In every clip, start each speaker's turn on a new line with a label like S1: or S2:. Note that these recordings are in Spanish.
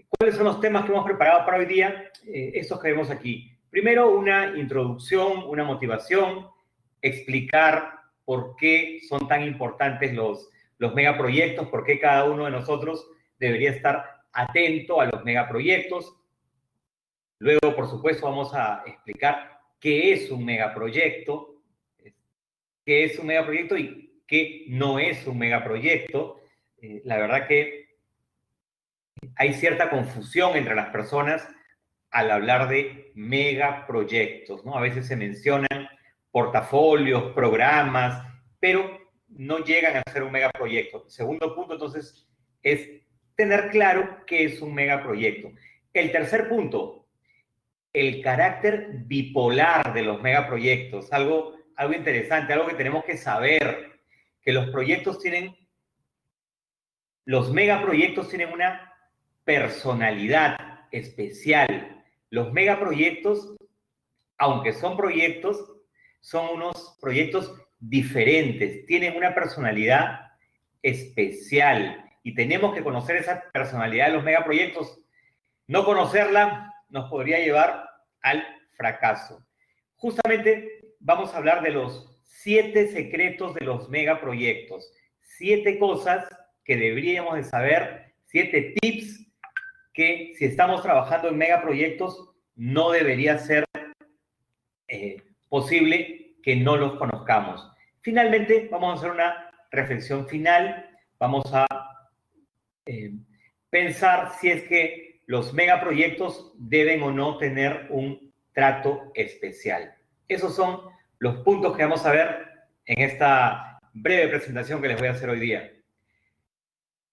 S1: ¿Cuáles son los temas que hemos preparado para hoy día? Estos que vemos aquí. Primero, una introducción, una motivación, explicar por qué son tan importantes los megaproyectos, por qué cada uno de nosotros debería estar atento a los megaproyectos. Luego, por supuesto, vamos a explicar qué es un megaproyecto, qué es un megaproyecto y qué no es un megaproyecto. La verdad que hay cierta confusión entre las personas al hablar de megaproyectos, ¿no? A veces se mencionan portafolios, programas, pero no llegan a ser un megaproyecto. El segundo punto, entonces, es tener claro qué es un megaproyecto. El tercer punto, el carácter bipolar de los megaproyectos, algo interesante, algo que tenemos que saber, que los megaproyectos tienen una personalidad especial. Los megaproyectos, aunque son proyectos, son unos proyectos diferentes, tienen una personalidad especial y tenemos que conocer esa personalidad de los megaproyectos. No conocerla nos podría llevar al fracaso. Justamente vamos a hablar de los 7 secretos de los megaproyectos, 7 cosas que deberíamos de saber, 7 tips que si estamos trabajando en megaproyectos no debería ser posible que no los conozcamos. Finalmente, vamos a hacer una reflexión final, vamos a pensar si es que los megaproyectos deben o no tener un trato especial. Esos son los puntos que vamos a ver en esta breve presentación que les voy a hacer hoy día.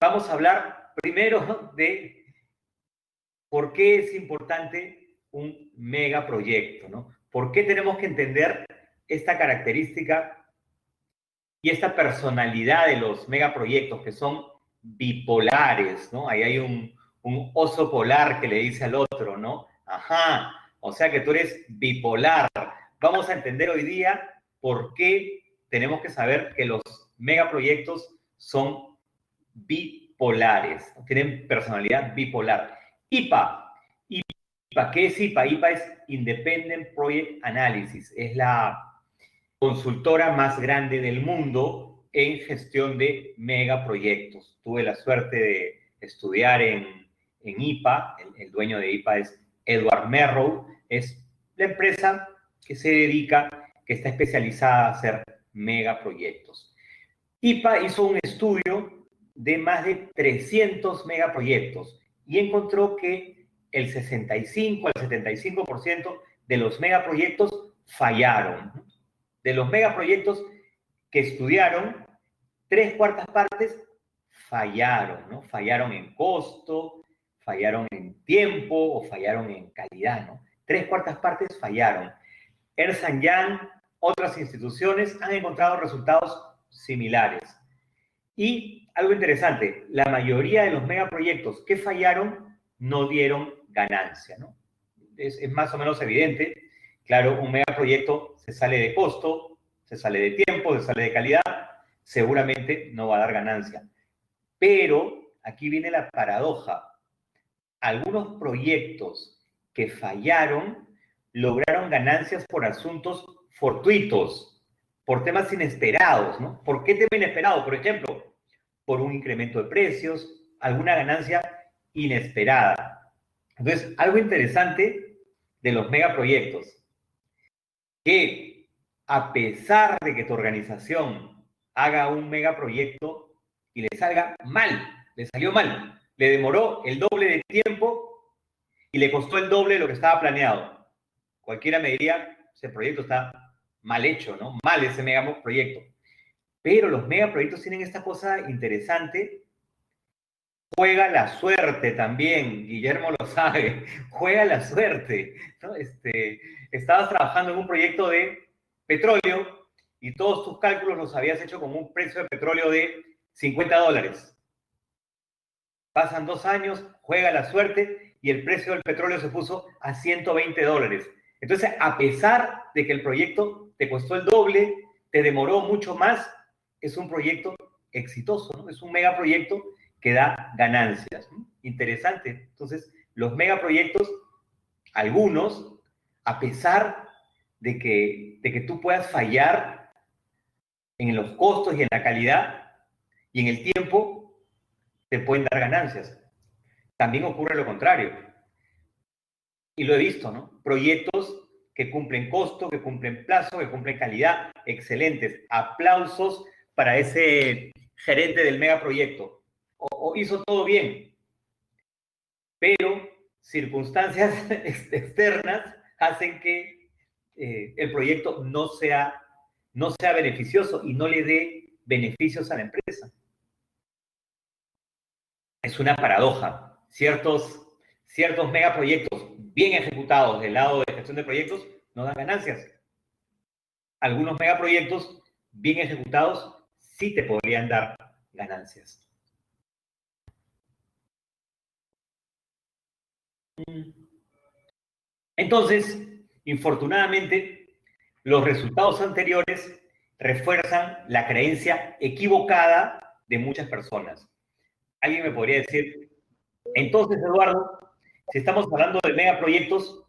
S1: Vamos a hablar primero de por qué es importante un megaproyecto, ¿no? ¿Por qué tenemos que entender esta característica y esta personalidad de los megaproyectos que son bipolares, ¿no? Ahí hay un oso polar que le dice al otro, ¿no? Ajá, o sea que tú eres bipolar. Vamos a entender hoy día por qué tenemos que saber que los megaproyectos son bipolares, tienen personalidad bipolar. IPA. IPA, ¿qué es IPA? IPA es Independent Project Analysis, es la consultora más grande del mundo en gestión de megaproyectos. Tuve la suerte de estudiar en IPA, el dueño de IPA es Edward Merrow, es la empresa que se dedica, que está especializada a hacer megaproyectos. IPA hizo un estudio de más de 300 megaproyectos y encontró que el 65 al 75% de los megaproyectos fallaron. De los megaproyectos que estudiaron, 3/4 partes fallaron, ¿no? Fallaron en costo, fallaron en tiempo o fallaron en calidad, ¿no? 3/4 partes fallaron. Ernst & Young, otras instituciones han encontrado resultados similares. Y algo interesante, la mayoría de los megaproyectos que fallaron no dieron ganancia, ¿no? Es más o menos evidente. Claro, un megaproyecto se sale de costo, se sale de tiempo, se sale de calidad, seguramente no va a dar ganancia. Pero aquí viene la paradoja. Algunos proyectos que fallaron lograron ganancias por asuntos fortuitos, por temas inesperados, ¿no? ¿Por qué tema inesperado? Por ejemplo, por un incremento de precios, alguna ganancia inesperada. Entonces, algo interesante de los megaproyectos, que a pesar de que tu organización haga un megaproyecto y le salga mal, le salió mal, le demoró el doble de tiempo y le costó el doble de lo que estaba planeado. Cualquiera me diría, ese proyecto está mal hecho, ¿no? Mal ese megaproyecto. Pero los megaproyectos tienen esta cosa interesante. Juega la suerte también, Guillermo lo sabe, juega la suerte, ¿no? Estabas trabajando en un proyecto de petróleo y todos tus cálculos los habías hecho con un precio de petróleo de $50. Pasan 2 años, juega la suerte y el precio del petróleo se puso a $120. Entonces, a pesar de que el proyecto te costó el doble, te demoró mucho más, es un proyecto exitoso, ¿no? Es un megaproyecto que da ganancias. interesante. Entonces, los megaproyectos, algunos, a pesar de que tú puedas fallar en los costos y en la calidad y en el tiempo, te pueden dar ganancias. También ocurre lo contrario. Y lo he visto, ¿no? Proyectos que cumplen costo, que cumplen plazo, que cumplen calidad, excelentes. Aplausos para ese gerente del megaproyecto. O hizo todo bien, pero circunstancias externas hacen que el proyecto no sea beneficioso y no le dé beneficios a la empresa. Es una paradoja. Ciertos megaproyectos bien ejecutados del lado de gestión de proyectos no dan ganancias. Algunos megaproyectos bien ejecutados sí te podrían dar ganancias. Entonces, infortunadamente, los resultados anteriores refuerzan la creencia equivocada de muchas personas. Alguien me podría decir, entonces, Eduardo, si estamos hablando de megaproyectos,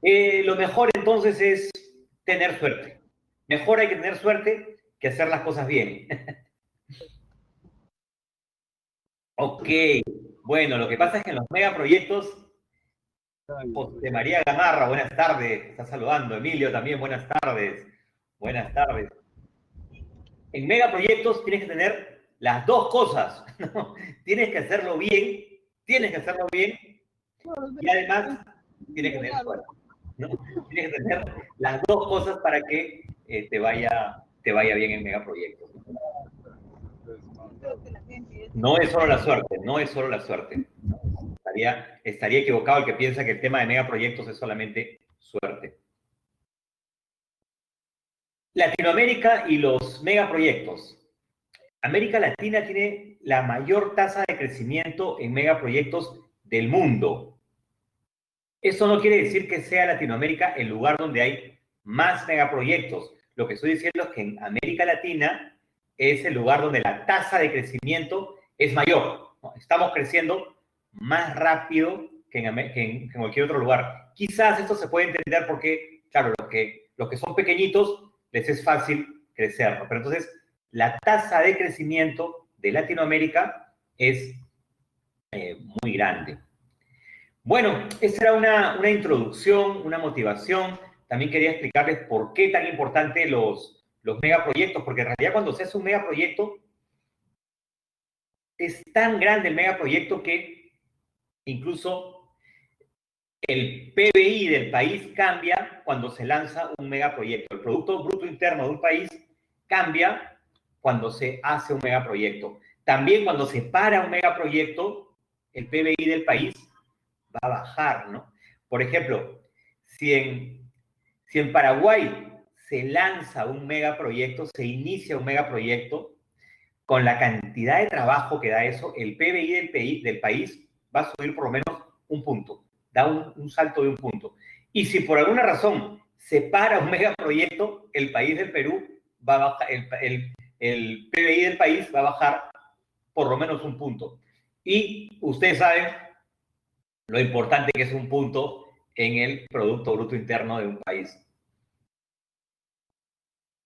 S1: lo mejor entonces es tener suerte. Mejor hay que tener suerte que hacer las cosas bien. Ok, bueno, lo que pasa es que en los megaproyectos, José María Gamarra, buenas tardes, está saludando. Emilio también, buenas tardes. Buenas tardes. En megaproyectos tienes que tener las dos cosas, ¿no? Tienes que hacerlo bien, y además tienes que tener suerte, ¿no? Tienes que tener las dos cosas para que te vaya bien en megaproyectos. No es solo la suerte, no es solo la suerte. Estaría equivocado el que piensa que el tema de megaproyectos es solamente suerte. Latinoamérica y los megaproyectos. América Latina tiene la mayor tasa de crecimiento en megaproyectos del mundo. Eso no quiere decir que sea Latinoamérica el lugar donde hay más megaproyectos. Lo que estoy diciendo es que en América Latina es el lugar donde la tasa de crecimiento es mayor. Estamos creciendo más rápido que en cualquier otro lugar. Quizás esto se puede entender porque, claro, los que son pequeñitos les es fácil crecer, ¿no? Pero entonces, la tasa de crecimiento de Latinoamérica es muy grande. Bueno, esa era una introducción, una motivación. También quería explicarles por qué tan importante los megaproyectos, porque en realidad cuando se hace un megaproyecto, es tan grande el megaproyecto que incluso el PBI del país cambia cuando se lanza un megaproyecto. El Producto Bruto Interno de un país cambia cuando se hace un megaproyecto. También cuando se para un megaproyecto, el PBI del país va a bajar, ¿no? Por ejemplo, si en Paraguay se lanza un megaproyecto, se inicia un megaproyecto, con la cantidad de trabajo que da eso, el PBI del país va a subir por lo menos un punto, da un salto de un punto. Y si por alguna razón se para un megaproyecto, el país del Perú va a bajar, el PBI del país va a bajar por lo menos un punto. Y ustedes saben lo importante que es un punto en el Producto Bruto Interno de un país.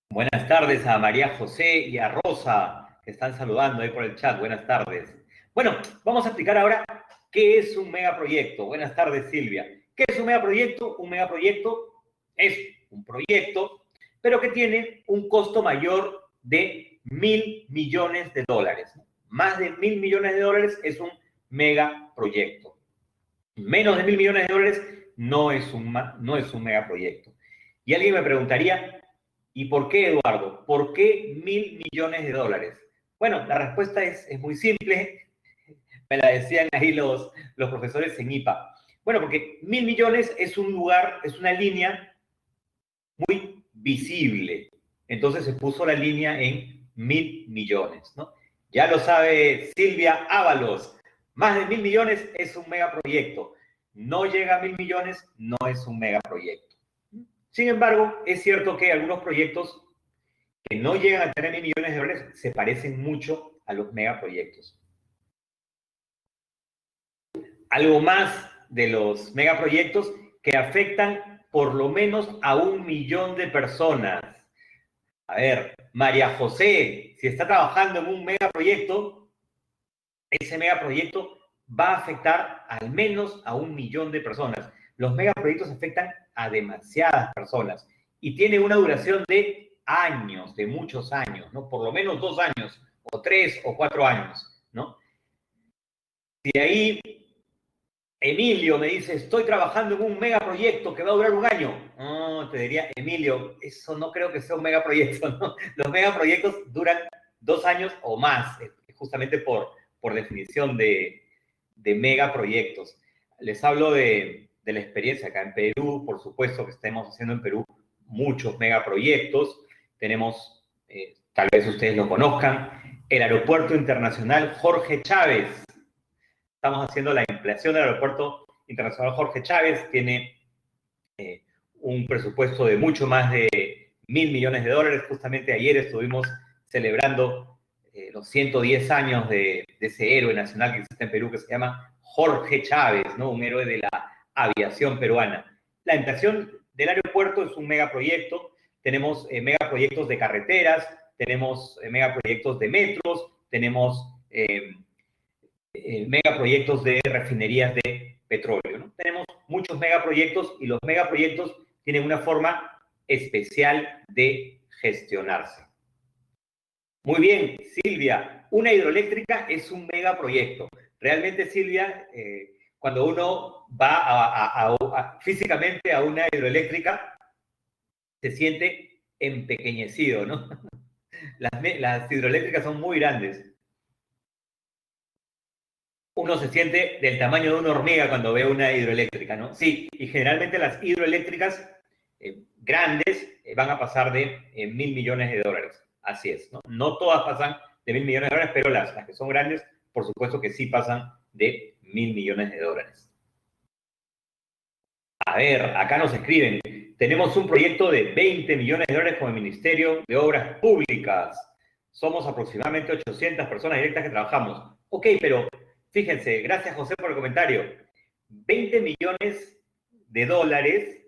S1: Buenas tardes a María José y a Rosa, que están saludando ahí por el chat. Buenas tardes. Bueno, vamos a explicar ahora qué es un megaproyecto. Buenas tardes, Silvia. ¿Qué es un megaproyecto? Un megaproyecto es un proyecto, pero que tiene un costo mayor de $1.000 millones. Más de $1.000 millones es un megaproyecto. Menos de $1.000 millones no es un megaproyecto. Y alguien me preguntaría, ¿y por qué, Eduardo? ¿Por qué $1.000 millones? Bueno, la respuesta es muy simple. Me la decían ahí los profesores en IPA. Bueno, porque 1.000 millones es un lugar, es una línea muy visible. Entonces se puso la línea en 1.000 millones, ¿no? Ya lo sabe Silvia Ábalos. Más de 1.000 millones es un megaproyecto. No llega a 1.000 millones, no es un megaproyecto. Sin embargo, es cierto que algunos proyectos que no llegan a tener $1.000 millones se parecen mucho a los megaproyectos. algo más de los megaproyectos que afectan por lo menos a 1 millón de personas. A ver, María José, si está trabajando en un megaproyecto, ese megaproyecto va a afectar al menos a 1 millón de personas. Los megaproyectos afectan a demasiadas personas y tiene una duración de años, de muchos años, ¿no? Por lo menos 2 años, o 3 o 4 años, ¿no? Si ahí Emilio me dice, estoy trabajando en un megaproyecto que va a durar 1 año. No, te diría, Emilio, eso no creo que sea un megaproyecto, ¿no? Los megaproyectos duran 2 años o más, justamente por definición de megaproyectos. Les hablo de la experiencia acá en Perú, por supuesto que estamos haciendo en Perú muchos megaproyectos. Tenemos, tal vez ustedes lo conozcan, el Aeropuerto Internacional Jorge Chávez. Estamos haciendo la ampliación del Aeropuerto Internacional Jorge Chávez. Tiene un presupuesto de mucho más de 1.000 millones de dólares. Justamente ayer estuvimos celebrando los 110 años de ese héroe nacional que existe en Perú, que se llama Jorge Chávez, ¿no? Un héroe de la aviación peruana. La ampliación del aeropuerto es un megaproyecto. Tenemos megaproyectos de carreteras, tenemos megaproyectos de metros, tenemos megaproyectos de refinerías de petróleo, ¿no? Tenemos muchos megaproyectos y los megaproyectos tienen una forma especial de gestionarse. Muy bien, Silvia, una hidroeléctrica es un megaproyecto. Realmente, Silvia, cuando uno va físicamente a una hidroeléctrica, se siente empequeñecido, ¿no? Las hidroeléctricas son muy grandes. Uno se siente del tamaño de una hormiga cuando ve una hidroeléctrica, ¿no? Sí, y generalmente las hidroeléctricas grandes van a pasar de 1.000 millones de dólares. Así es, ¿no? No todas pasan de 1.000 millones de dólares, pero las que son grandes, por supuesto que sí pasan de 1.000 millones de dólares. A ver, acá nos escriben, tenemos un proyecto de 20 millones de dólares con el Ministerio de Obras Públicas. Somos aproximadamente 800 personas directas que trabajamos. Ok, pero fíjense, gracias José por el comentario. 20 millones de dólares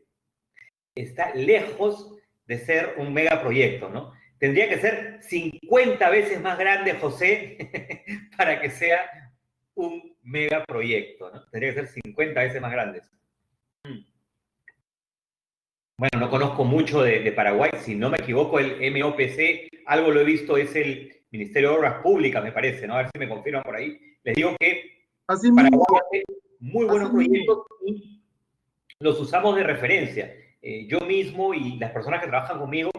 S1: está lejos de ser un megaproyecto, ¿no? Tendría que ser 50 veces más grande, José, para que sea un megaproyecto, ¿no? Tendría que ser 50 veces más grande. Bueno, no conozco mucho de Paraguay, si no me equivoco, el MOPC, algo lo he visto, es el Ministerio de Obras Públicas, me parece, ¿no? A ver si me confirman por ahí. Les digo que
S2: así
S1: Paraguay
S2: mismo,
S1: hace muy buenos proyectos y los usamos de referencia. Yo mismo y las personas que trabajan conmigo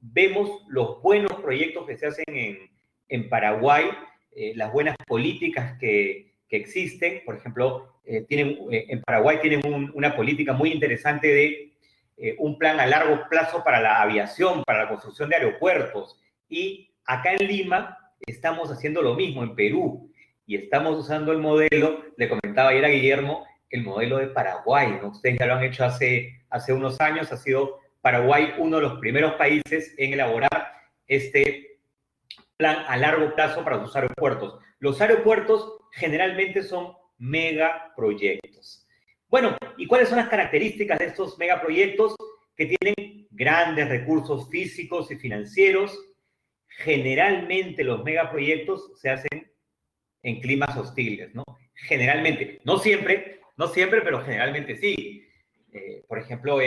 S1: vemos los buenos proyectos que se hacen en Paraguay, las buenas políticas que existen. Por ejemplo, en Paraguay tienen una política muy interesante de un plan a largo plazo para la aviación, para la construcción de aeropuertos. Y acá en Lima estamos haciendo lo mismo, en Perú, y estamos usando el modelo, le comentaba ayer a Guillermo, el modelo de Paraguay, ¿no? Ustedes ya lo han hecho hace unos años, ha sido Paraguay uno de los primeros países en elaborar este plan a largo plazo para sus aeropuertos. Los aeropuertos generalmente son megaproyectos. Bueno, ¿y cuáles son las características de estos megaproyectos? Que tienen grandes recursos físicos y financieros. Generalmente los megaproyectos se hacen en climas hostiles, ¿no? Generalmente, no siempre, pero generalmente sí. Por ejemplo,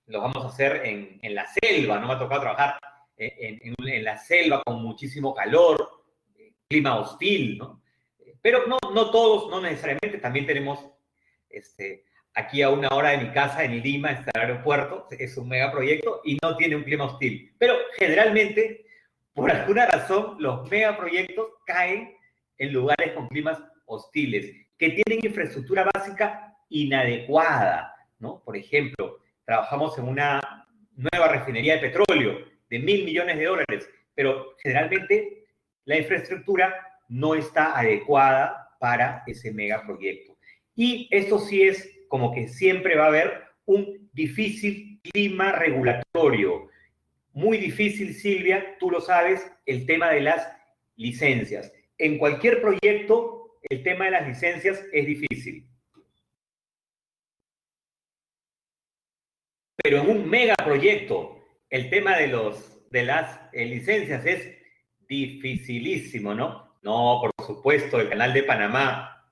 S1: lo vamos a hacer en la selva, no me ha tocado trabajar en la selva con muchísimo calor, clima hostil, ¿no? Pero no todos, no necesariamente, también tenemos aquí a 1 hora de mi casa en Lima está el aeropuerto, es un megaproyecto y no tiene un clima hostil. Pero generalmente, por alguna razón, los megaproyectos caen en lugares con climas hostiles, que tienen infraestructura básica inadecuada, ¿no? Por ejemplo, trabajamos en una nueva refinería de petróleo de 1.000 millones de dólares, pero generalmente la infraestructura no está adecuada para ese megaproyecto. Y esto sí es como que siempre va a haber un difícil clima regulatorio. Muy difícil, Silvia, tú lo sabes, el tema de las licencias. En cualquier proyecto, el tema de las licencias es difícil. Pero en un megaproyecto, el tema de las licencias es dificilísimo, ¿no? No, por supuesto, el Canal de Panamá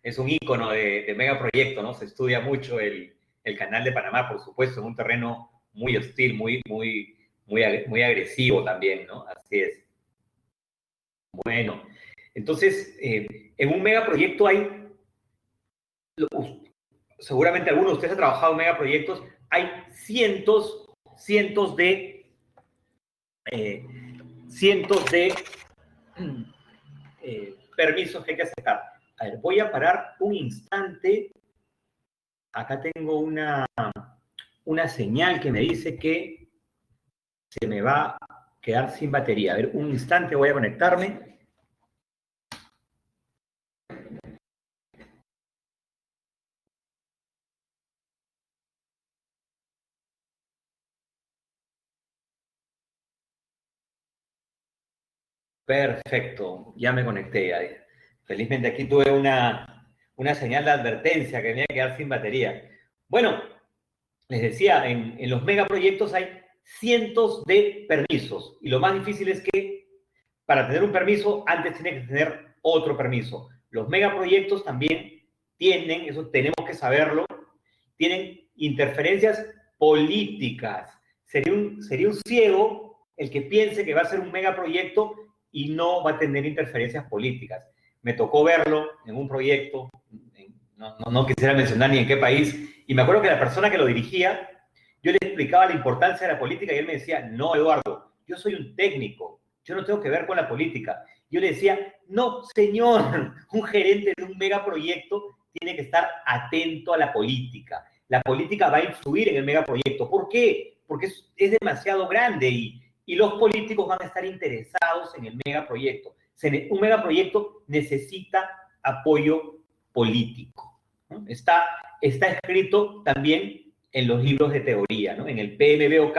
S1: es un ícono de megaproyecto, ¿no? Se estudia mucho el Canal de Panamá, por supuesto, en un terreno muy hostil, muy agresivo también, ¿no? Así es. Bueno, entonces, en un megaproyecto hay, seguramente algunos de ustedes han trabajado en megaproyectos, hay cientos eh, cientos de permisos que hay que aceptar. A ver, voy a parar un instante. Acá tengo una señal que me dice que se me va a quedar sin batería. A ver, un instante, voy a conectarme. Perfecto, ya me conecté. Felizmente aquí tuve una señal de advertencia que me iba a quedar sin batería. Bueno, les decía, en los megaproyectos hay cientos de permisos y lo más difícil es que para tener un permiso antes tiene que tener otro permiso. Los megaproyectos también tienen, eso tenemos que saberlo, tienen interferencias políticas. Sería un ciego el que piense que va a ser un megaproyecto y no va a tener interferencias políticas. Me tocó verlo en un proyecto, no quisiera mencionar ni en qué país, y me acuerdo que la persona que lo dirigía, yo le explicaba la importancia de la política y él me decía, no, Eduardo, yo soy un técnico, yo no tengo que ver con la política. Yo le decía, no, señor, un gerente de un megaproyecto tiene que estar atento a la política. La política va a influir en el megaproyecto. ¿Por qué? Porque es demasiado grande y los políticos van a estar interesados en el megaproyecto. Un megaproyecto necesita apoyo político, ¿no? Está escrito también en los libros de teoría, ¿no? En el PMBOK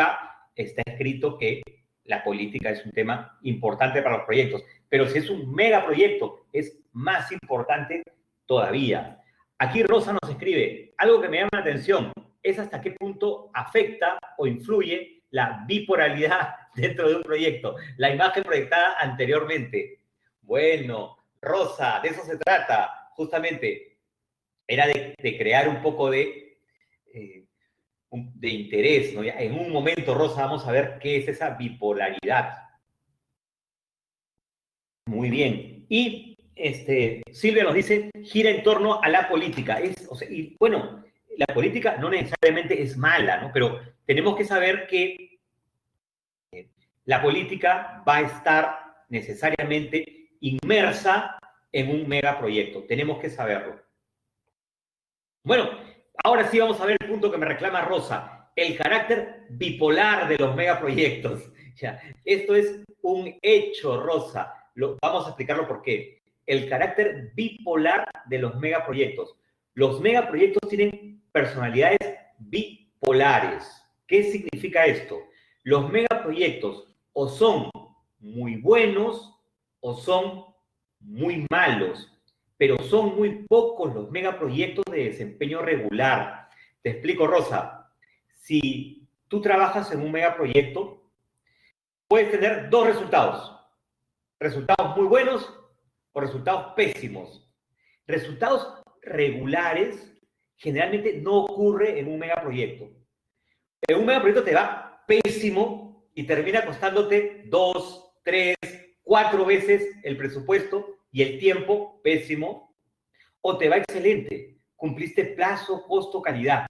S1: está escrito que la política es un tema importante para los proyectos, pero si es un megaproyecto, es más importante todavía. Aquí Rosa nos escribe, algo que me llama la atención, es hasta qué punto afecta o influye la bipolaridad dentro de un proyecto, la imagen proyectada anteriormente. Bueno, Rosa, de eso se trata, justamente, era de crear un poco de interés, ¿no? En un momento, Rosa, vamos a ver qué es esa bipolaridad. Muy bien. Y Silvia nos dice, gira en torno a la política. Y bueno, la política no necesariamente es mala, ¿no? Pero tenemos que saber que la política va a estar necesariamente inmersa en un megaproyecto. Tenemos que saberlo. Bueno, ahora sí vamos a ver el punto que me reclama Rosa, el carácter bipolar de los megaproyectos. Ya, esto es un hecho, Rosa. Vamos a explicarlo por qué. El carácter bipolar de los megaproyectos. Los megaproyectos tienen personalidades bipolares. ¿Qué significa esto? Los megaproyectos o son muy buenos o son muy malos, pero son muy pocos los megaproyectos de desempeño regular. Te explico, Rosa. Si tú trabajas en un megaproyecto, puedes tener dos resultados. Resultados muy buenos o resultados pésimos. Resultados regulares generalmente no ocurre en un megaproyecto. En un megaproyecto te va pésimo y termina costándote 2, 3, 4 veces el presupuesto y el tiempo pésimo, o te va excelente, cumpliste plazo, costo, calidad.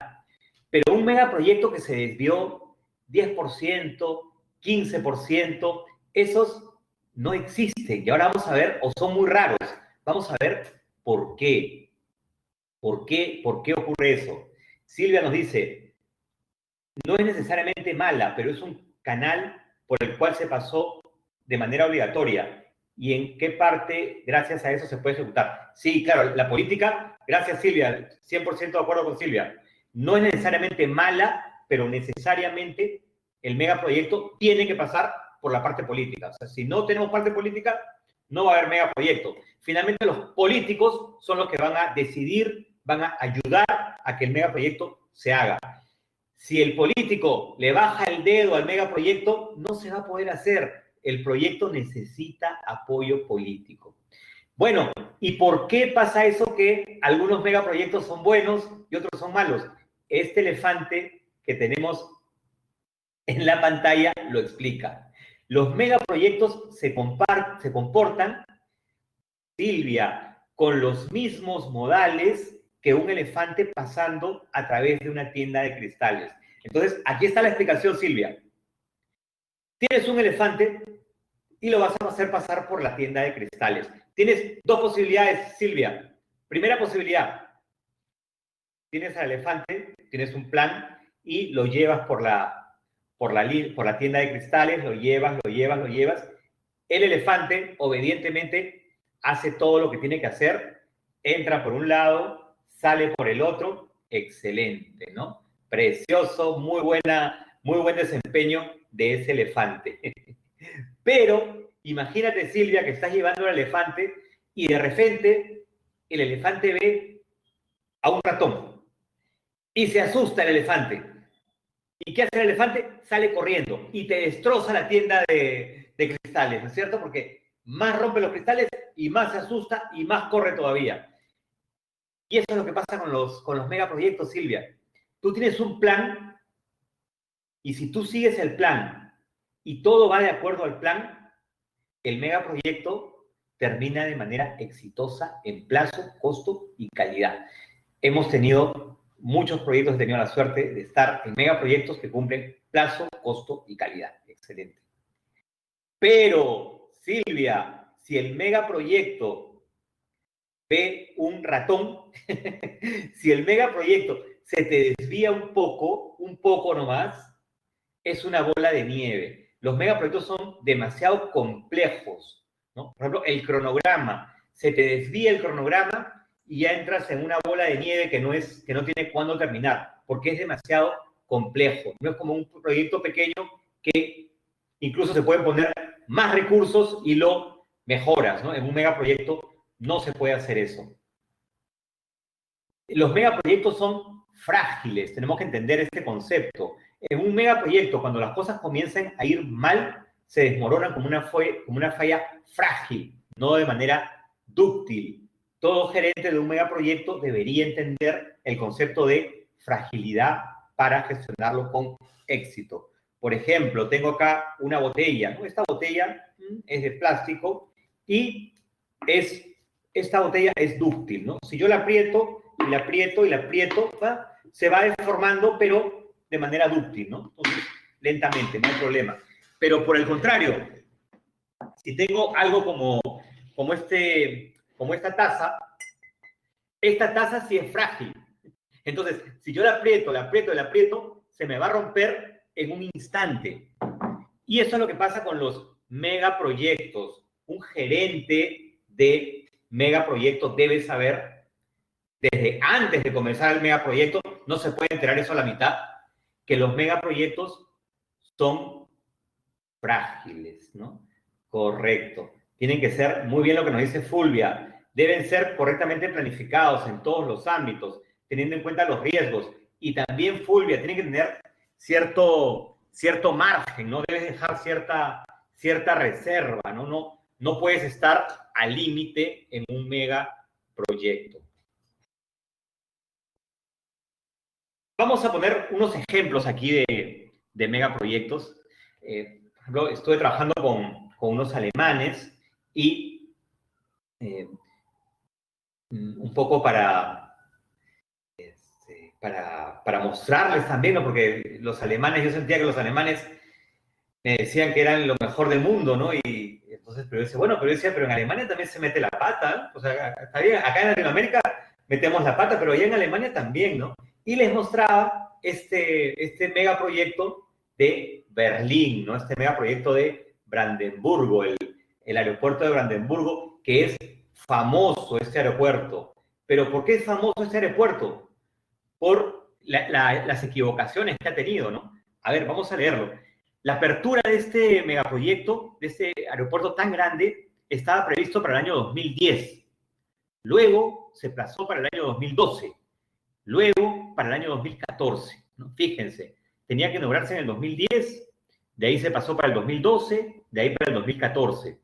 S1: Pero un megaproyecto que se desvió 10%, 15%, esos no existen. Y ahora vamos a ver, o son muy raros, vamos a ver por qué. ¿Por qué ocurre eso? Silvia nos dice, no es necesariamente mala, pero es un canal por el cual se pasó de manera obligatoria. ¿Y en qué parte, gracias a eso, se puede ejecutar? Sí, claro, la política, gracias Silvia, 100% de acuerdo con Silvia, no es necesariamente mala, pero necesariamente el megaproyecto tiene que pasar por la parte política. O sea, si no tenemos parte política, no va a haber megaproyecto. Finalmente, los políticos son los que van a decidir, van a ayudar a que el megaproyecto se haga. Si el político le baja el dedo al megaproyecto, no se va a poder hacer. El proyecto necesita apoyo político. Bueno, ¿y por qué pasa eso que algunos megaproyectos son buenos y otros son malos? Este elefante que tenemos en la pantalla lo explica. Los megaproyectos se comportan, Silvia, con los mismos modales que un elefante pasando a través de una tienda de cristales. Entonces, aquí está la explicación, Silvia. Tienes un elefante y lo vas a hacer pasar por la tienda de cristales. Tienes dos posibilidades, Silvia. Primera posibilidad, tienes al elefante, tienes un plan y lo llevas por la tienda de cristales, lo llevas. El elefante, obedientemente, hace todo lo que tiene que hacer, entra por un lado, sale por el otro, excelente, ¿no? Precioso, muy buen desempeño de ese elefante. Pero imagínate, Silvia, que estás llevando al elefante y de repente el elefante ve a un ratón y se asusta el elefante. ¿Y qué hace el elefante? Sale corriendo y te destroza la tienda de cristales, ¿no es cierto? Porque más rompe los cristales y más se asusta y más corre todavía. Y eso es lo que pasa con los megaproyectos, Silvia. Tú tienes un plan y si tú sigues el plan y todo va de acuerdo al plan, el megaproyecto termina de manera exitosa en plazo, costo y calidad. Hemos tenido muchos proyectos, he tenido la suerte de estar en megaproyectos que cumplen plazo, costo y calidad. Excelente. Pero, Silvia, si el megaproyecto ve un ratón, si el megaproyecto se te desvía un poco nomás, es una bola de nieve. Los megaproyectos son demasiado complejos, ¿no? Por ejemplo, el cronograma. Se te desvía el cronograma y ya entras en una bola de nieve que no tiene cuándo terminar, porque es demasiado complejo. No es como un proyecto pequeño que incluso se pueden poner más recursos y lo mejoras, ¿no? En un megaproyecto no se puede hacer eso. Los megaproyectos son frágiles, tenemos que entender este concepto. En un megaproyecto, cuando las cosas comienzan a ir mal, se desmoronan como una falla frágil, no de manera dúctil. Todo gerente de un megaproyecto debería entender el concepto de fragilidad para gestionarlo con éxito. Por ejemplo, tengo acá una botella, ¿no? Esta botella es de plástico y esta botella es dúctil, ¿no? Si yo la aprieto y la aprieto, ¿va? Se va deformando, pero de manera dúctil, ¿no? Entonces, lentamente, no hay problema. Pero por el contrario, si tengo algo como esta taza sí es frágil. Entonces, si yo la aprieto, se me va a romper en un instante. Y eso es lo que pasa con los megaproyectos. Un gerente de megaproyectos debe saber, desde antes de comenzar el megaproyecto, no se puede enterar eso a la mitad, que los megaproyectos son frágiles, ¿no? Correcto. Tienen que ser, muy bien lo que nos dice Fulvia, deben ser correctamente planificados en todos los ámbitos, teniendo en cuenta los riesgos. Y también, Fulvia, tienen que tener cierto margen, ¿no? Debes dejar cierta reserva, ¿no? No puedes estar al límite en un megaproyecto. Vamos a poner unos ejemplos aquí de megaproyectos. Por ejemplo, estuve trabajando con unos alemanes y un poco para mostrarles también, ¿no? Porque los alemanes, yo sentía que los alemanes me decían que eran lo mejor del mundo, ¿no? Y entonces, pero yo decía, pero en Alemania también se mete la pata, ¿no? O sea, está bien, acá en Latinoamérica metemos la pata, pero allá en Alemania también, ¿no? Y les mostraba este megaproyecto de Berlín, ¿no? Este megaproyecto de Brandenburgo, el aeropuerto de Brandenburgo, que es famoso este aeropuerto. ¿Pero por qué es famoso este aeropuerto? Por las equivocaciones que ha tenido, ¿no? A ver, vamos a leerlo. La apertura de este megaproyecto, de este aeropuerto tan grande, estaba previsto para el año 2010. Luego se plazó para el año 2012. Luego para el año 2014. ¿no? Fíjense, tenía que inaugurarse en el 2010, de ahí se pasó para el 2012, de ahí para el 2014.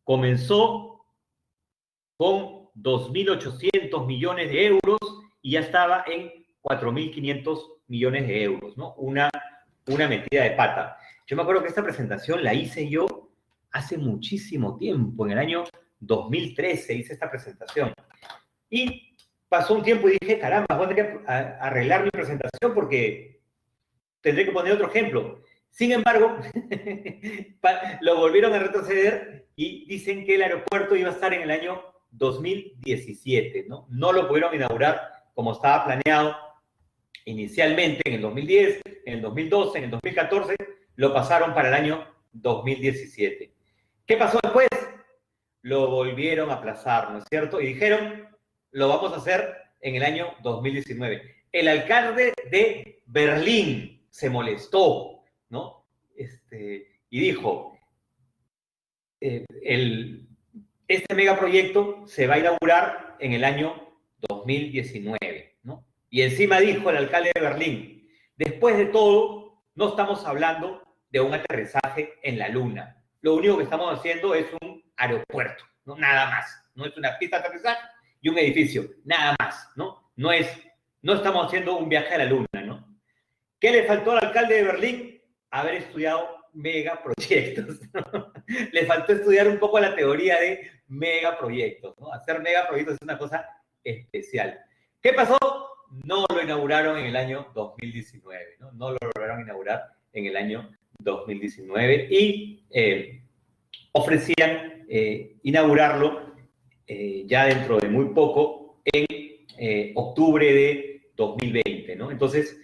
S1: Comenzó con 2.800 millones de euros y ya estaba en 4.500 millones de euros, ¿no? Una metida de pata. Yo me acuerdo que esta presentación la hice yo hace muchísimo tiempo, en el año 2013 hice esta presentación. Y pasó un tiempo y dije, caramba, voy a tener que arreglar mi presentación porque tendré que poner otro ejemplo. Sin embargo, lo volvieron a retroceder y dicen que el aeropuerto iba a estar en el año 2017, ¿no? No lo pudieron inaugurar como estaba planeado inicialmente en el 2010, en el 2012, en el 2014, lo pasaron para el año 2017. ¿Qué pasó después? Lo volvieron a aplazar, ¿no es cierto? Y dijeron, lo vamos a hacer en el año 2019. El alcalde de Berlín se molestó, ¿no? Y dijo, este megaproyecto se va a inaugurar en el año 2019, ¿no? Y encima dijo el alcalde de Berlín, después de todo, no estamos hablando de un aterrizaje en la Luna. Lo único que estamos haciendo es un aeropuerto, ¿no? Nada más. No es una pista de aterrizaje y un edificio, nada más, ¿no? No estamos haciendo un viaje a la Luna, ¿no? ¿Qué le faltó al alcalde de Berlín? Haber estudiado megaproyectos, ¿no? Le faltó estudiar un poco la teoría de megaproyectos, ¿no? Hacer megaproyectos es una cosa especial. ¿Qué pasó? No lo inauguraron en el año 2019, ¿no? No lo lograron inaugurar en el año 2019 y ofrecían inaugurarlo ya dentro de muy poco, en octubre de 2020, ¿no? Entonces,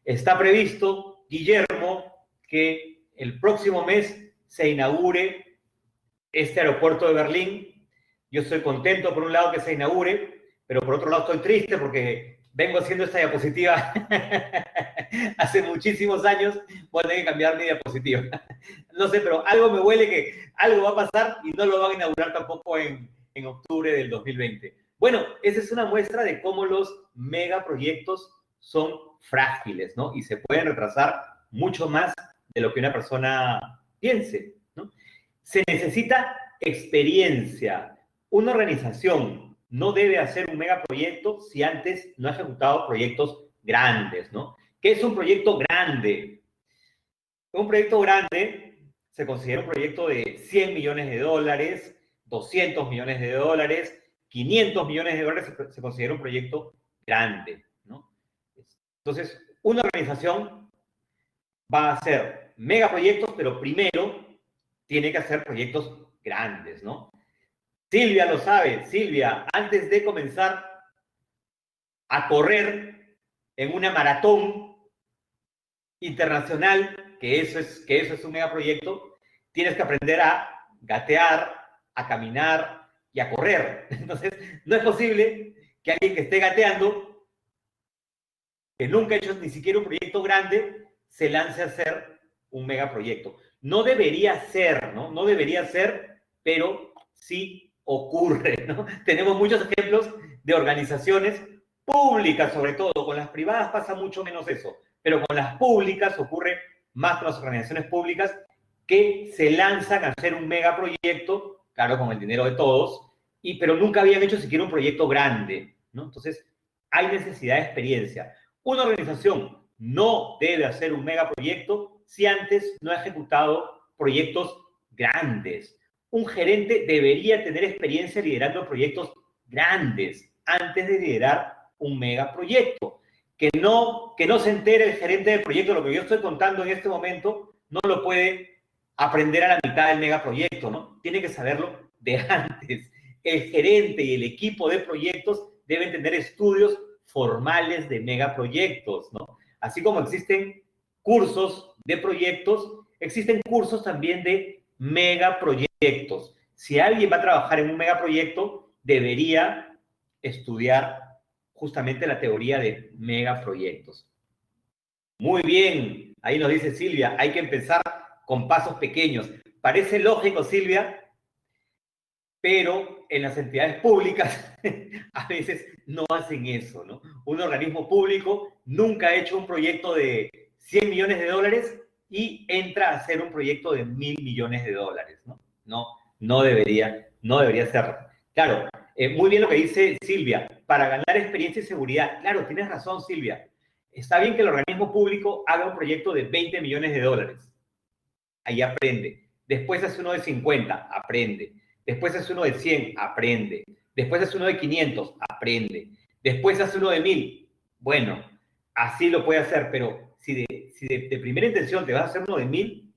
S1: está previsto, Guillermo, que el próximo mes se inaugure este aeropuerto de Berlín. Yo estoy contento, por un lado, que se inaugure, pero por otro lado estoy triste porque vengo haciendo esta diapositiva hace muchísimos años. Voy a tener que cambiar mi diapositiva. No sé, pero algo me huele que algo va a pasar y no lo van a inaugurar tampoco en octubre del 2020. Bueno, esa es una muestra de cómo los megaproyectos son frágiles, ¿no? Y se pueden retrasar mucho más de lo que una persona piense, ¿no? Se necesita experiencia. Una organización no debe hacer un megaproyecto si antes no ha ejecutado proyectos grandes, ¿no? ¿Qué es un proyecto grande? Un proyecto grande se considera un proyecto de 100 millones de dólares, 200 millones de dólares, 500 millones de dólares se considera un proyecto grande, ¿no? Entonces, una organización va a hacer megaproyectos, pero primero tiene que hacer proyectos grandes, ¿no? Silvia lo sabe. Silvia, antes de comenzar a correr en una maratón internacional, que eso es un megaproyecto, tienes que aprender a gatear, a caminar y a correr. Entonces, no es posible que alguien que esté gateando, que nunca ha hecho ni siquiera un proyecto grande, se lance a hacer un megaproyecto. No debería ser, ¿no? No debería ser, pero sí ocurre, ¿no? Tenemos muchos ejemplos de organizaciones públicas, sobre todo. Con las privadas pasa mucho menos eso, pero con las públicas ocurre más con las organizaciones públicas que se lanzan a hacer un megaproyecto, claro, con el dinero de todos, pero nunca habían hecho siquiera un proyecto grande, ¿no? Entonces, hay necesidad de experiencia. Una organización no debe hacer un megaproyecto si antes no ha ejecutado proyectos grandes. Un gerente debería tener experiencia liderando proyectos grandes antes de liderar un megaproyecto. Que no se entere el gerente del proyecto, lo que yo estoy contando en este momento, no lo puede aprender a la mitad del megaproyecto, ¿no? Tiene que saberlo de antes. El gerente y el equipo de proyectos deben tener estudios formales de megaproyectos, ¿no? Así como existen cursos de proyectos, existen cursos también de megaproyectos. Si alguien va a trabajar en un megaproyecto, debería estudiar justamente la teoría de megaproyectos. Muy bien, ahí nos dice Silvia, hay que empezar con pasos pequeños. Parece lógico, Silvia, pero en las entidades públicas a veces no hacen eso, ¿no? Un organismo público nunca ha hecho un proyecto de 100 millones de dólares y entra a hacer un proyecto de 1.000 millones de dólares, ¿no? No debería ser. Claro, muy bien lo que dice Silvia, para ganar experiencia y seguridad. Claro, tienes razón, Silvia. Está bien que el organismo público haga un proyecto de 20 millones de dólares. Ahí aprende. Después hace uno de 50, aprende. Después hace uno de 100, aprende. Después hace uno de 500, aprende. Después hace uno de 1000. Bueno, así lo puede hacer, pero si de primera intención te vas a hacer uno de 1000,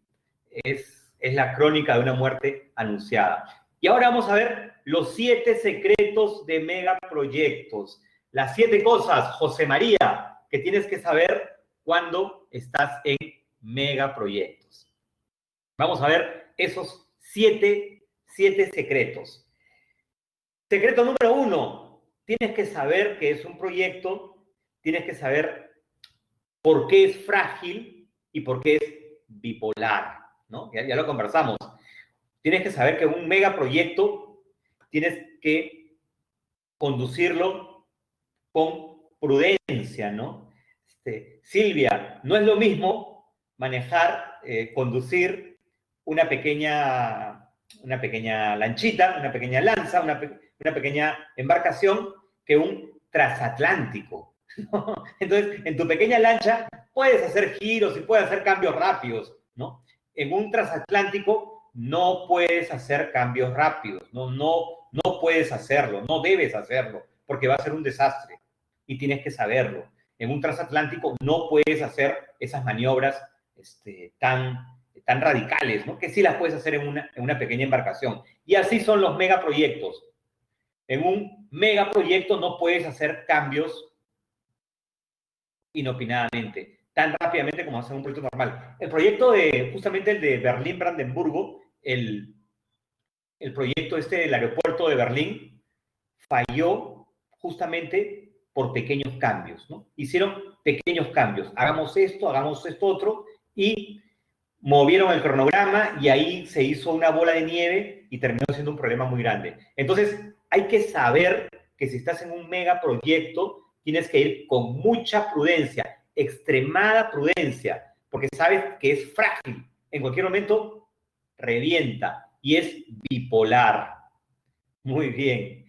S1: es la crónica de una muerte anunciada. Y ahora vamos a ver los 7 secretos de megaproyectos. Las 7 cosas, José María, que tienes que saber cuando estás en megaproyectos. Vamos a ver esos 7 secretos. Secreto número 1, tienes que saber que es un proyecto, tienes que saber por qué es frágil y por qué es bipolar, ¿no? Ya lo conversamos. Tienes que saber que un megaproyecto tienes que conducirlo con prudencia, ¿no? Silvia, no es lo mismo manejar, conducir una pequeña lanchita, una pequeña lanza, una pequeña embarcación que un transatlántico, ¿no? Entonces, en tu pequeña lancha puedes hacer giros y puedes hacer cambios rápidos, ¿no? En un transatlántico no puedes hacer cambios rápidos, no puedes hacerlo, no debes hacerlo, porque va a ser un desastre y tienes que saberlo. En un transatlántico no puedes hacer esas maniobras tan radicales, ¿no? Que sí las puedes hacer en una pequeña embarcación. Y así son los megaproyectos. En un megaproyecto no puedes hacer cambios inopinadamente, tan rápidamente como hacer un proyecto normal. El proyecto justamente el de Berlín-Brandenburgo, el proyecto del aeropuerto de Berlín, falló justamente por pequeños cambios, ¿no? Hicieron pequeños cambios. Hagamos esto otro, y movieron el cronograma y ahí se hizo una bola de nieve y terminó siendo un problema muy grande. Entonces, hay que saber que si estás en un megaproyecto, tienes que ir con mucha prudencia, extremada prudencia, porque sabes que es frágil. En cualquier momento revienta y es bipolar. Muy bien.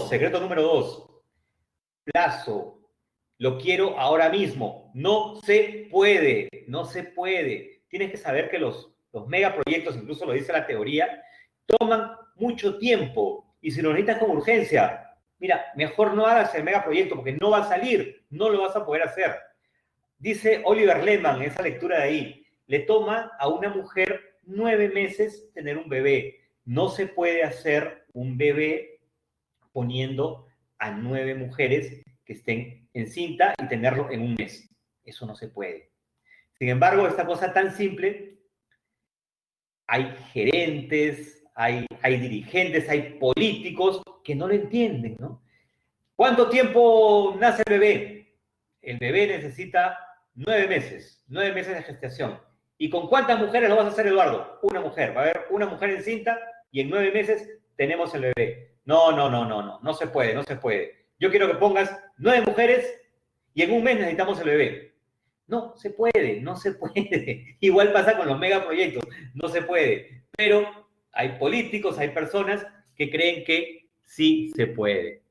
S1: Secreto número 2. Plazo. Lo quiero ahora mismo. No se puede. Tienes que saber que los megaproyectos, incluso lo dice la teoría, toman mucho tiempo. Y si lo necesitas con urgencia, mira, mejor no hagas el megaproyecto porque no va a salir, no lo vas a poder hacer. Dice Oliver Lehmann en esa lectura de ahí, le toma a una mujer 9 meses tener un bebé. No se puede hacer un bebé poniendo a 9 mujeres que estén encinta y tenerlo en un mes. Eso no se puede. Sin embargo, esta cosa tan simple, hay gerentes, hay dirigentes, hay políticos que no lo entienden, ¿no? ¿Cuánto tiempo nace el bebé? El bebé necesita 9 meses, 9 meses de gestación. ¿Y con cuántas mujeres lo vas a hacer, Eduardo? Una mujer. Va a haber una mujer encinta y en 9 meses tenemos el bebé. No se puede. Yo quiero que pongas 9 mujeres y en un mes necesitamos el bebé. No se puede. Igual pasa con los megaproyectos, no se puede. Pero hay políticos, hay personas que creen que sí se puede.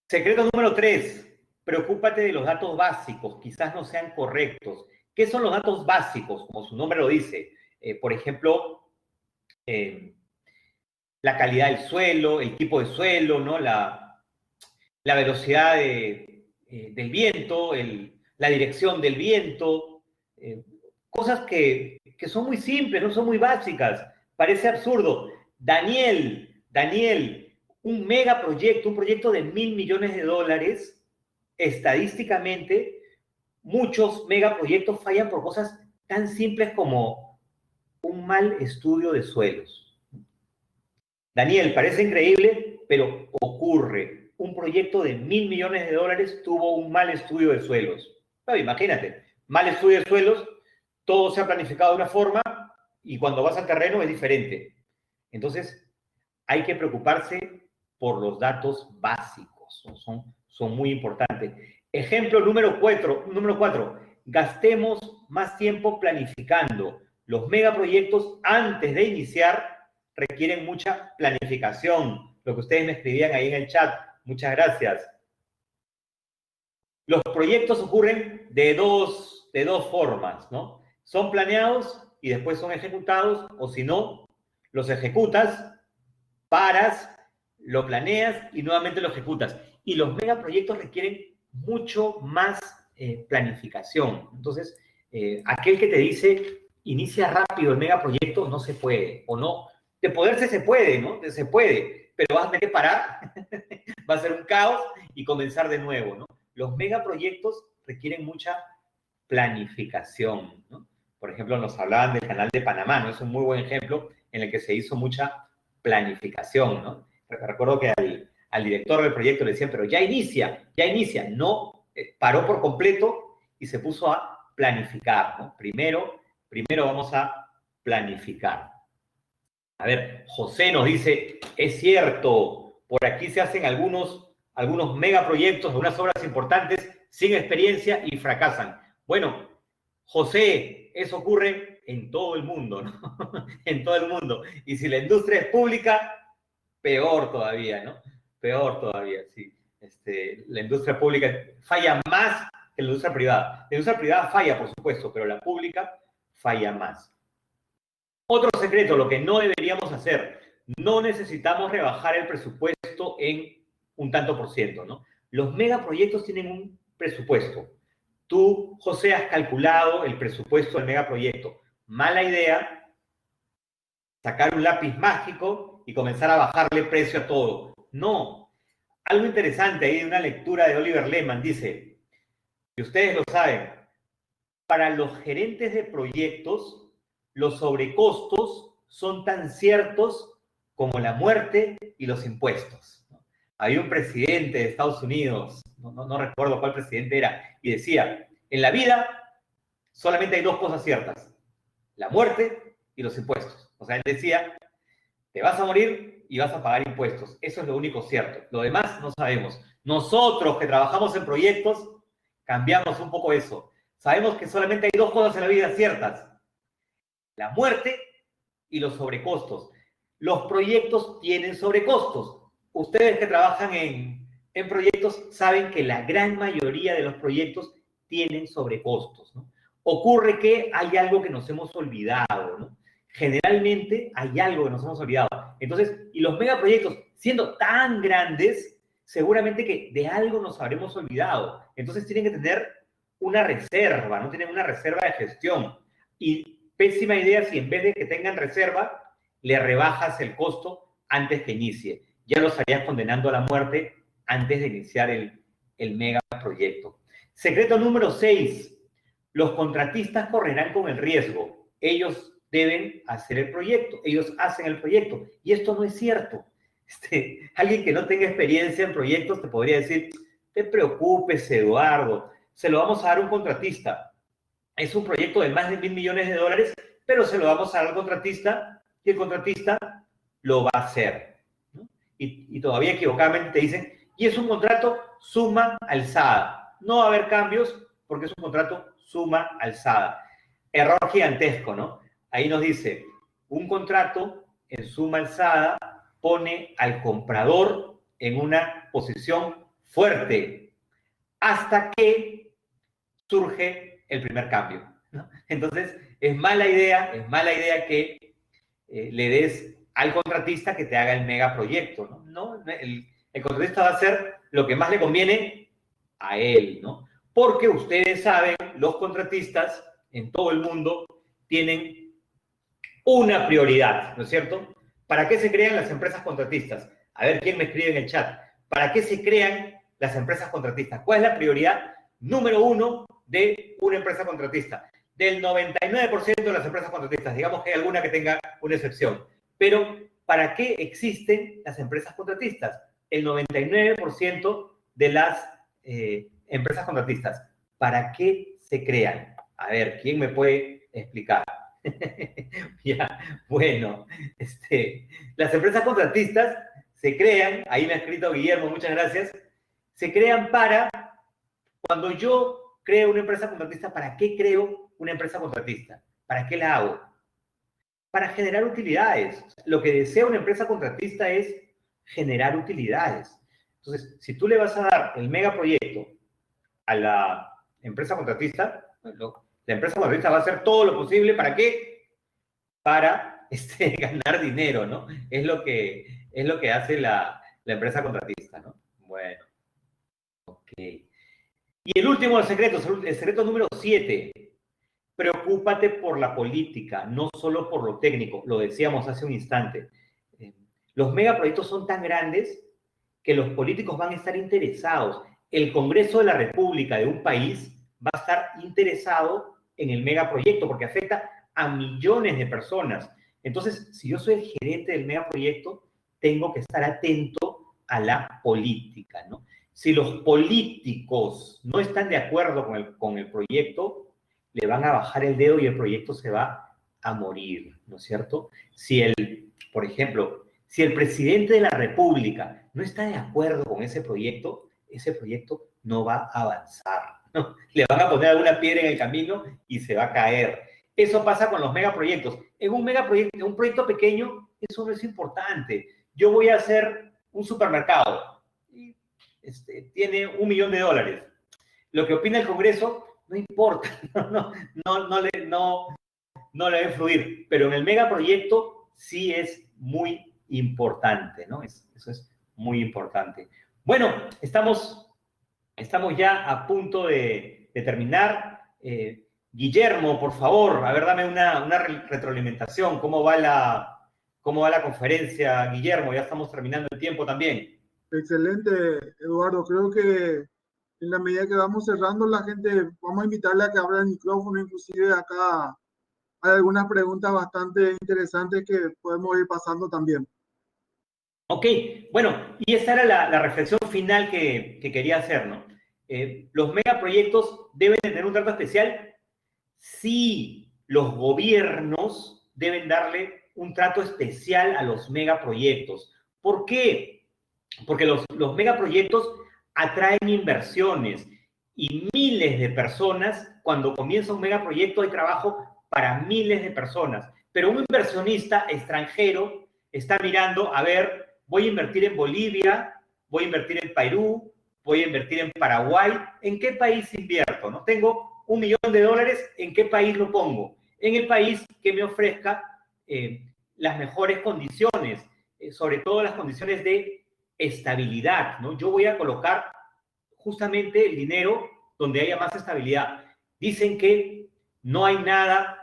S1: Secreto número 3. Preocúpate de los datos básicos, quizás no sean correctos. ¿Qué son los datos básicos? Como su nombre lo dice. Por ejemplo, la calidad del suelo, el tipo de suelo, ¿no? La velocidad del viento, la dirección del viento, cosas que son muy simples, no son muy básicas. Parece absurdo. Daniel, un megaproyecto, un proyecto de $1.000 millones de dólares, estadísticamente, muchos megaproyectos fallan por cosas tan simples como un mal estudio de suelos. Daniel, parece increíble, pero ocurre. Un proyecto de $1.000 millones de dólares tuvo un mal estudio de suelos. Pero imagínate, mal estudio de suelos, todo se ha planificado de una forma, y cuando vas al terreno es diferente. Entonces, hay que preocuparse por los datos básicos, ¿no? Son muy importantes. Ejemplo número 4, gastemos más tiempo planificando. Los megaproyectos antes de iniciar requieren mucha planificación. Lo que ustedes me escribían ahí en el chat. Muchas gracias. Los proyectos ocurren de dos formas, ¿no? Son planeados y después son ejecutados, o si no, los ejecutas, paras, lo planeas y nuevamente lo ejecutas. Y los megaproyectos requieren mucho más planificación. Entonces, aquel que te dice, inicia rápido el megaproyecto, no se puede, o no. De poderse se puede, ¿no? Se puede, pero vas a tener que parar, va a ser un caos y comenzar de nuevo, ¿no? Los megaproyectos requieren mucha planificación, ¿no? Por ejemplo, nos hablaban del Canal de Panamá, ¿no? Es un muy buen ejemplo en el que se hizo mucha planificación, ¿no? Recuerdo que al director del proyecto le decían, pero ya inicia. No, paró por completo y se puso a planificar, ¿no? Primero vamos a planificar. A ver, José nos dice, es cierto, por aquí se hacen algunos megaproyectos, algunas obras importantes sin experiencia y fracasan. Bueno, José, eso ocurre en todo el mundo, ¿no? En todo el mundo. Y si la industria es pública, peor todavía, ¿no? Peor todavía, sí. La industria pública falla más que la industria privada. La industria privada falla, por supuesto, pero la pública falla más. Otro secreto, lo que no deberíamos hacer, no necesitamos rebajar el presupuesto en un tanto por ciento, ¿no? Los megaproyectos tienen un presupuesto. Tú, José, has calculado el presupuesto del megaproyecto. Mala idea sacar un lápiz mágico y comenzar a bajarle precio a todo. No. Algo interesante ahí de una lectura de Oliver Lehmann dice, y ustedes lo saben, para los gerentes de proyectos, los sobrecostos son tan ciertos como la muerte y los impuestos. Había un presidente de Estados Unidos, no recuerdo cuál presidente era, y decía, en la vida solamente hay dos cosas ciertas, la muerte y los impuestos. O sea, él decía, te vas a morir y vas a pagar impuestos. Eso es lo único cierto. Lo demás no sabemos. Nosotros que trabajamos en proyectos, cambiamos un poco eso. Sabemos que solamente hay dos cosas en la vida ciertas, la muerte y los sobrecostos. Los proyectos tienen sobrecostos. Ustedes que trabajan en proyectos saben que la gran mayoría de los proyectos tienen sobrecostos, ¿no? Ocurre que hay algo que nos hemos olvidado, ¿no? Generalmente hay algo que nos hemos olvidado. Entonces, y los megaproyectos, siendo tan grandes, seguramente que de algo nos habremos olvidado. Entonces tienen que tener una reserva, ¿no? Tienen una reserva de gestión. Y pésima idea si en vez de que tengan reserva, le rebajas el costo antes que inicie. Ya lo estarías condenando a la muerte antes de iniciar el megaproyecto. Secreto número 6. Los contratistas correrán con el riesgo. Ellos deben hacer el proyecto. Ellos hacen el proyecto. Y esto no es cierto. Alguien que no tenga experiencia en proyectos te podría decir, te preocupes, Eduardo, se lo vamos a dar a un contratista. Es un proyecto de más de $1.000 millones, pero se lo vamos a dar al contratista y el contratista lo va a hacer, ¿no? Y todavía equivocadamente te dicen, y es un contrato suma alzada. No va a haber cambios porque es un contrato suma alzada. Error gigantesco, ¿no? Ahí nos dice, un contrato en suma alzada pone al comprador en una posición fuerte hasta que surge el primer cambio, ¿no? Entonces, es mala idea que le des al contratista que te haga el megaproyecto, ¿no? El contratista va a hacer lo que más le conviene a él, ¿no? Porque ustedes saben, los contratistas en todo el mundo tienen una prioridad, ¿no es cierto? ¿Para qué se crean las empresas contratistas? A ver quién me escribe en el chat. ¿Para qué se crean las empresas contratistas? ¿Cuál es la prioridad número 1 de una empresa contratista? Del 99% de las empresas contratistas. Digamos que hay alguna que tenga una excepción. Pero, ¿para qué existen las empresas contratistas? El 99% de las empresas contratistas. ¿Para qué se crean? A ver, ¿quién me puede explicar? Ya, bueno, las empresas contratistas se crean, ahí me ha escrito Guillermo, muchas gracias, se crean para, cuando yo creo una empresa contratista, ¿para qué creo una empresa contratista? ¿Para qué la hago? Para generar utilidades. Lo que desea una empresa contratista es generar utilidades. Entonces, si tú le vas a dar el megaproyecto a la empresa contratista, la empresa contratista va a hacer todo lo posible, ¿para qué? Para ganar dinero, ¿no? Es lo que hace la empresa contratista, ¿no? Bueno, ok. Y el último de los secretos, el secreto número 7, preocúpate por la política, no solo por lo técnico, lo decíamos hace un instante. Los megaproyectos son tan grandes que los políticos van a estar interesados. El Congreso de la República de un país va a estar interesado en el megaproyecto porque afecta a millones de personas. Entonces, si yo soy el gerente del megaproyecto, tengo que estar atento a la política, ¿no? Si los políticos no están de acuerdo con el proyecto, le van a bajar el dedo y el proyecto se va a morir, ¿no es cierto? Por ejemplo, si el presidente de la República no está de acuerdo con ese proyecto no va a avanzar, ¿no? Le van a poner alguna piedra en el camino y se va a caer. Eso pasa con los megaproyectos. En un megaproyecto, en un proyecto pequeño, eso no es importante. Yo voy a hacer un supermercado y tiene $1.000.000. Lo que opina el Congreso no importa, no le va a influir, pero en el megaproyecto sí es muy importante, ¿no? Eso es muy importante. Bueno, estamos ya a punto de terminar. Guillermo, por favor, a ver, dame una retroalimentación. ¿Cómo va la conferencia, Guillermo? Ya estamos terminando el tiempo también.
S2: Excelente, Eduardo. Creo que en la medida que vamos cerrando, la gente, vamos a invitarle a que abra el micrófono. Inclusive acá hay algunas preguntas bastante interesantes que podemos ir pasando también.
S1: Ok, bueno, y esa era la reflexión final que quería hacer, ¿no? ¿Los megaproyectos deben tener un trato especial? Sí, los gobiernos deben darle un trato especial a los megaproyectos. ¿Por qué? Porque los megaproyectos atraen inversiones y miles de personas, cuando comienza un megaproyecto hay trabajo para miles de personas. Pero un inversionista extranjero está mirando, a ver, voy a invertir en Bolivia, voy a invertir en Perú, voy a invertir en Paraguay, ¿en qué país invierto? ¿No? Tengo $1.000.000, ¿en qué país lo pongo? En el país que me ofrezca las mejores condiciones, sobre todo las condiciones de estabilidad, ¿no? Yo voy a colocar justamente el dinero donde haya más estabilidad. Dicen que no hay nada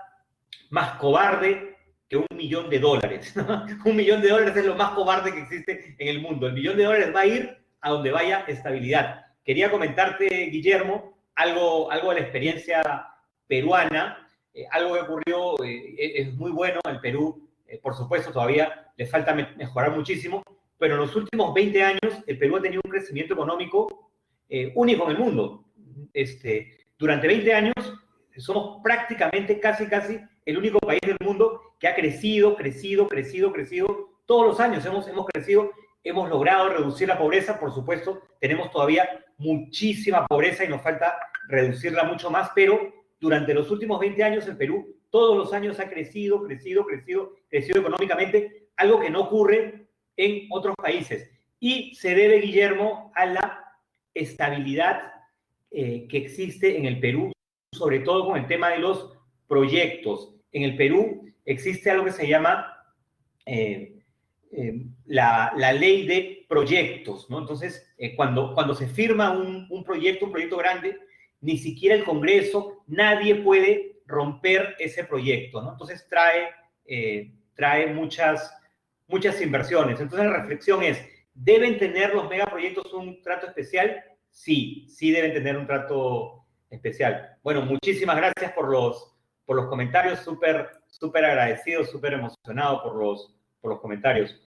S1: más cobarde que $1.000.000, ¿no? $1.000.000 es lo más cobarde que existe en el mundo. El $1.000.000 va a ir a donde vaya estabilidad. Quería comentarte, Guillermo, algo de la experiencia peruana, algo que ocurrió, es muy bueno en Perú, por supuesto todavía le falta mejorar muchísimo, pero en los últimos 20 años el Perú ha tenido un crecimiento económico único en el mundo. Durante 20 años somos prácticamente casi el único país del mundo que ha crecido todos los años. Hemos crecido, hemos logrado reducir la pobreza, por supuesto, tenemos todavía muchísima pobreza y nos falta reducirla mucho más, pero durante los últimos 20 años el Perú todos los años ha crecido económicamente, algo que no ocurre en otros países. Y se debe, Guillermo, a la estabilidad que existe en el Perú, sobre todo con el tema de los proyectos. En el Perú existe algo que se llama la ley de proyectos, ¿no? Entonces, cuando se firma un proyecto grande, ni siquiera el Congreso, nadie puede romper ese proyecto, ¿no? Entonces trae muchas inversiones. Entonces la reflexión es, ¿deben tener los megaproyectos un trato especial? Sí deben tener un trato especial. Bueno, muchísimas gracias por los comentarios, súper agradecido, súper emocionado por los comentarios.